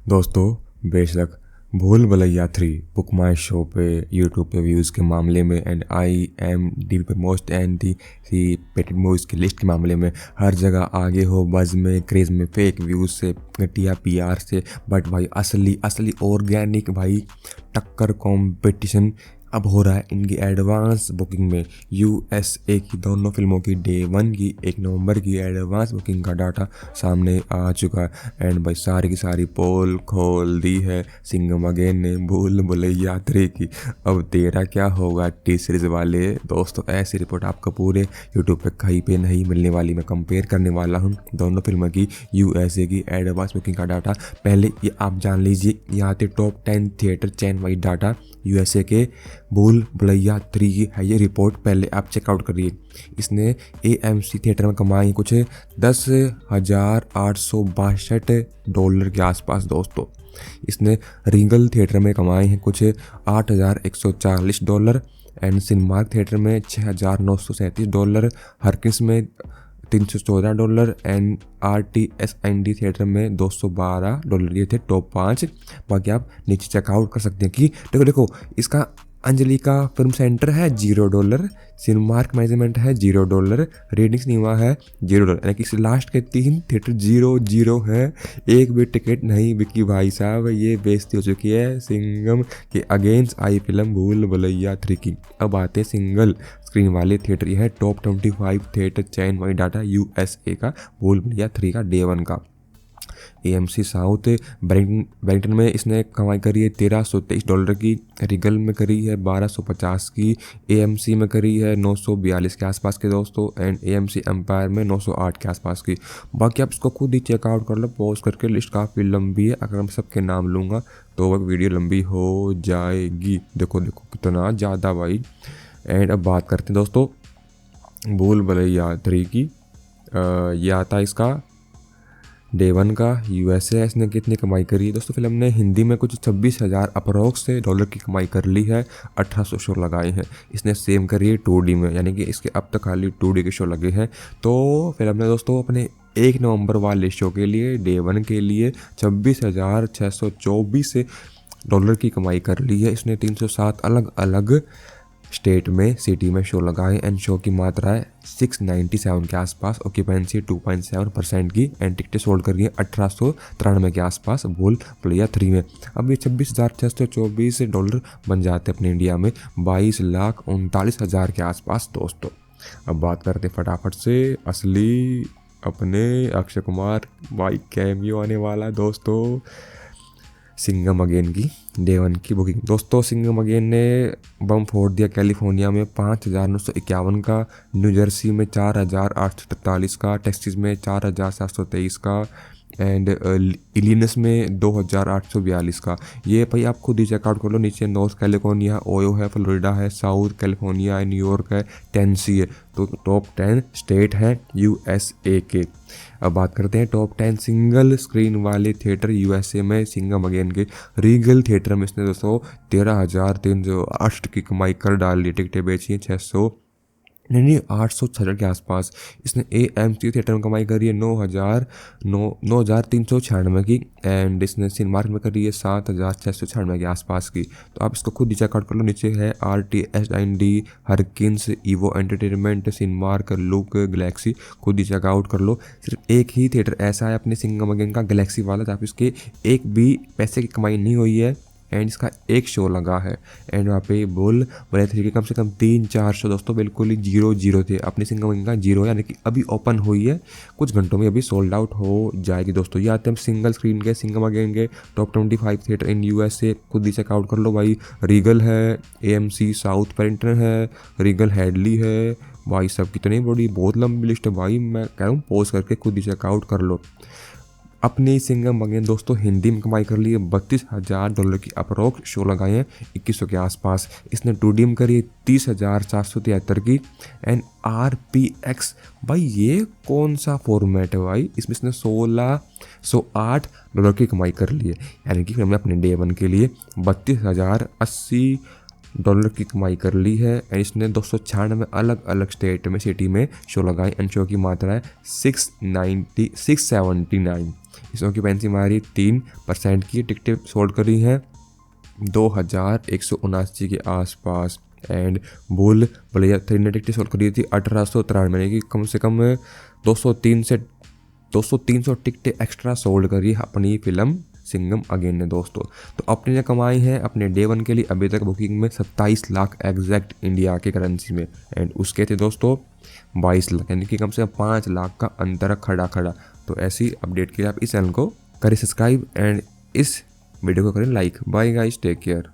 दोस्तों बेशक भूल भुलैया 3 बुक माई शो पे यूट्यूब पे व्यूज़ के मामले में एंड IMDb पे most and the rated movies की लिस्ट के मामले में हर जगह आगे हो, बज़ में, क्रेज़ में, फेक व्यूज़ से, घटिया PR से। बट भाई असली ऑर्गेनिक भाई टक्कर कॉम्पिटिशन अब हो रहा है इनकी एडवांस बुकिंग में। USA की दोनों फिल्मों की डे 1 की 1 नवंबर की एडवांस बुकिंग का डाटा सामने आ चुका है एंड भाई सारी की सारी पोल खोल दी है सिंघम अगेन ने भूल भुलैया 3 की। अब तेरा क्या होगा टी सीरीज़ वाले दोस्तों, ऐसी रिपोर्ट आपको पूरे यूट्यूब पे कहीं पे नहीं मिलने वाली। मैं कंपेयर करने वाला हूँ दोनों फिल्मों की USA की एडवांस बुकिंग का डाटा। पहले ये आप जान लीजिए, यहाँ पे टॉप 10 थिएटर चैन वाइज डाटा USA के भूल भुलैया 3 की है ये रिपोर्ट। पहले आप चेकआउट करिए। इसने AMC थिएटर में कमाई कुछ $10,862 के आसपास दोस्तों। इसने रीगल थिएटर में कमाए हैं कुछ $8,140 एंड सिनेमार्क थिएटर में $6,937, हरकिंस में $314 एंड RTSND थिएटर में $212। ये थे टॉप 5। बाकी आप नीचे चेकआउट कर सकते हैं कि देखो इसका अंजलि का फिल्म सेंटर है $0, सिनेमार्क मैनेजमेंट है $0, रेडिंग सिनेमा है $0, यानी कि लास्ट के 3 थिएटर 0 है। एक भी टिकट नहीं बिकी भाई साहब। ये बेइज्जती हो चुकी है सिंघम के अगेंस्ट आई फिल्म भूल भुलैया 3 की। अब आते हैं सिंगल स्क्रीन वाले थिएटर। यह है टॉप 25 थिएटर चैन वाइज डाटा USA का भूल भुलैया 3 का डे 1 का। AMC साउथ ब्रैम्पटन में इसने कमाई करी है $1,323 की, रीगल में करी है 1,250 की, AMC में करी है 942 के आसपास के दोस्तों एंड AMC एम्पायर में 908 के आसपास की। बाकी आप इसको खुद ही चेकआउट कर लो पॉज करके। लिस्ट काफ़ी लंबी है, अगर मैं सबके नाम लूँगा तो वह वीडियो लंबी हो जाएगी। देखो कितना ज़्यादा भाई। एंड अब बात करते हैं दोस्तों भूल भुलैया 3 की। ये आता है इसका डे 1 का USA। इसने कितनी कमाई करी है दोस्तों? फिल्म ने हिंदी में कुछ 26,000 अप्रोक्स से डॉलर की कमाई कर ली है, 1800 शो लगाए हैं। इसने सेम करी है 2D में, यानी कि इसके अब तक खाली 2D के शो लगे हैं। तो फिल्म ने दोस्तों अपने 1 नवंबर वाले शो के लिए डे 1 के लिए $26,624 की कमाई कर ली है। इसने 307 अलग अलग स्टेट में सिटी में शो लगाए एंड शो की मात्रा है 697 के आसपास, ऑक्यूपेंसी 2.7% की एंड टिकटें सोल्ड कर रही है 1893 के आसपास भूल भुलैया 3 में। अब ये $26,624 बन जाते हैं अपने इंडिया में 22,39,000 के आसपास दोस्तों। अब बात करते फटाफट से असली अपने अक्षय कुमार भाई कैमियो आने वाला दोस्तों सिंघम अगेन की डे 1 की बुकिंग। दोस्तों सिंघम अगेन ने बम फोड़ दिया कैलिफोर्निया में 5,951 का, न्यू जर्सी में 4,843 का, टेक्सास में 4,723 का एंड इलिनस में 2,842 का। ये भाई आप खुद ही चेकआउट कर लो। नीचे नॉर्थ कैलिफोर्निया, ओयो है, फ्लोरिडा है, साउथ कैलिफोर्निया है, न्यूयॉर्क है, टेनेसी है। तो टॉप 10 स्टेट हैं USA के। अब बात करते हैं टॉप 10 सिंगल स्क्रीन वाले थिएटर USA में। सिंघम अगेन के रीगल थिएटर में इसने दोस्तों 13,308 की कमाई कर डाली। टिकटें बेची हैं 866 के आसपास। इसने AMC थिएटर में कमाई करी है 9,396 की एंड इसने सिनेमार्क में करी है 7,696 के आसपास की। तो आप इसको खुद ही चेकआउट कर लो। नीचे है RTSND, Harkins, Evo entertainment, Cinemark, Look, Galaxy. खुद ही चेकआउट कर लो। सिर्फ एक ही थिएटर ऐसा है अपने सिंघम अगेन का, गैलेक्सी वाला, जहाँ पे इसके एक भी पैसे की कमाई नहीं हुई है एंड इसका एक शो लगा है एंड वहाँ पे भूल भुलैया 3 के कम से कम 3-4 शो दोस्तों बिल्कुल ही 0 थे। अपने सिंघम अगेन का 0 यानी कि अभी ओपन हुई है, कुछ घंटों में अभी सोल्ड आउट हो जाएगी दोस्तों। ये आते हैं सिंगल स्क्रीन के सिंघम अगेन के टॉप 25 थिएटर इन USA। खुद ही चेकआउट कर लो भाई। रीगल है, AMC साउथ पेरिंटन है, रीगल हेडली है भाई। सब कितनी बड़ी बहुत लंबी लिस्ट है भाई। मैं कह रहा हूँ पॉज करके खुद ही चेकआउट कर लो। अपनी सिंघम अगेन दोस्तों हिंदी में कमाई कर ली है $32,000 की अप्रोक्स शो लगाए हैं 2100 के आसपास। इसने 2D में करी है 30,473 की एंड RPX भाई ये कौन सा फॉर्मेट है भाई? इसमें इसने $1,608 की कमाई कर ली है, यानी कि हमने अपने डे 1 के लिए $32,080 की कमाई कर ली है एंड इसने 296 अलग अलग स्टेट में सिटी में शो लगाए एंड शो की मात्रा है 679। इसकी ऑक्यूपेंसी हमारी 3% की, टिकटें सोल्ड करी हैं 2179 के आसपास। एंड बुल भैया 3 ने टिकटें सोल्ड करी थी 1893 की, कम से कम 200-300 टिकटें एक्स्ट्रा सोल्ड करी अपनी फिल्म सिंघम अगेन ने दोस्तों। तो अपने ने कमाई है अपने डे 1 के लिए अभी तक बुकिंग में 27 लाख एग्जैक्ट इंडिया के करेंसी में, एंड उसके थे दोस्तों 22 लाख, यानी कि कम से कम 5 लाख का अंतर खड़ा। तो ऐसी अपडेट के लिए आप इस चैनल को करें सब्सक्राइब एंड इस वीडियो को करें like. Bye guys, take care.